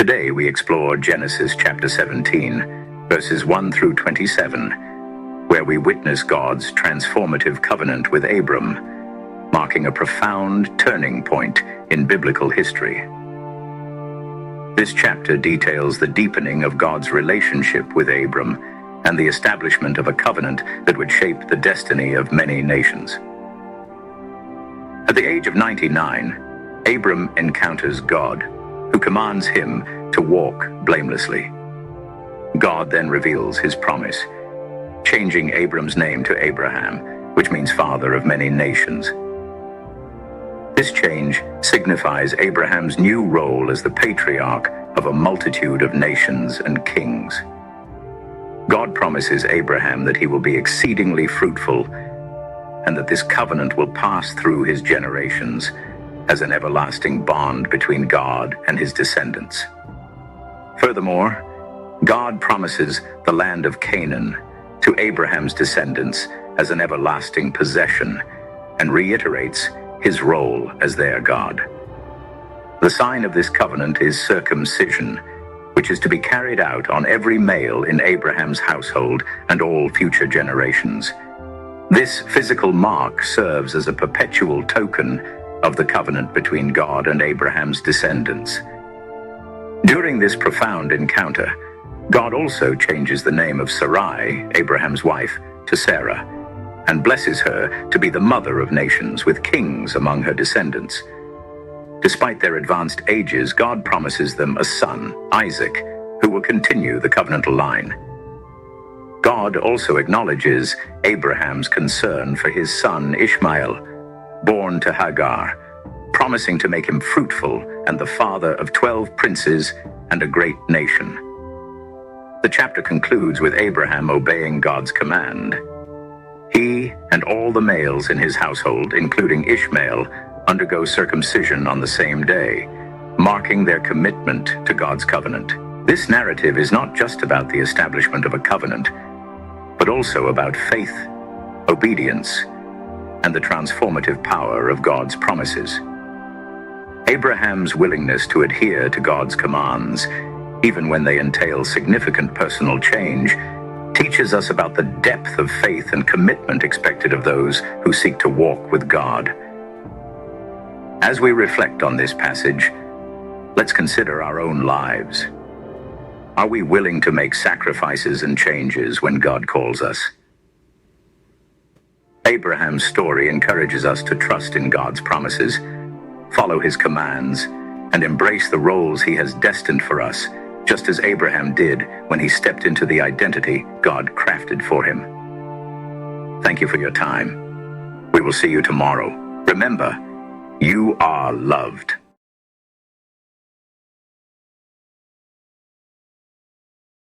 Today we explore Genesis chapter 17, verses 1 through 27, where we witness God's transformative covenant with Abram, marking a profound turning point in biblical history. This chapter details the deepening of God's relationship with Abram and the establishment of a covenant that would shape the destiny of many nations. At the age of 99, Abram encounters God, who commands him to walk blamelessly. God then reveals his promise, changing Abram's name to Abraham, which means father of many nations. This change signifies Abraham's new role as the patriarch of a multitude of nations and kings. God promises Abraham that he will be exceedingly fruitful and that this covenant will pass through his generations as an everlasting bond between God and his descendants. Furthermore, God promises the land of Canaan to Abraham's descendants as an everlasting possession and reiterates his role as their God. The sign of this covenant is circumcision, which is to be carried out on every male in Abraham's household and all future generations. This physical mark serves as a perpetual token of the covenant between God and Abraham's descendants. During this profound encounter, God also changes the name of Sarai, Abraham's wife, to Sarah, and blesses her to be the mother of nations with kings among her descendants. Despite their advanced ages, God promises them a son, Isaac, who will continue the covenantal line. God also acknowledges Abraham's concern for his son Ishmael, born to Hagar, promising to make him fruitful and the father of 12 princes and a great nation. The chapter concludes with Abraham obeying God's command. He and all the males in his household, including Ishmael, undergo circumcision on the same day, marking their commitment to God's covenant. This narrative is not just about the establishment of a covenant, but also about faith, obedience, and the transformative power of God's promises. Abraham's willingness to adhere to God's commands, even when they entail significant personal change, teaches us about the depth of faith and commitment expected of those who seek to walk with God. As we reflect on this passage, let's consider our own lives. Are we willing to make sacrifices and changes when God calls us? Abraham's story encourages us to trust in God's promises, follow his commands, and embrace the roles he has destined for us, just as Abraham did when he stepped into the identity God crafted for him. Thank you for your time. We will see you tomorrow. Remember, you are loved.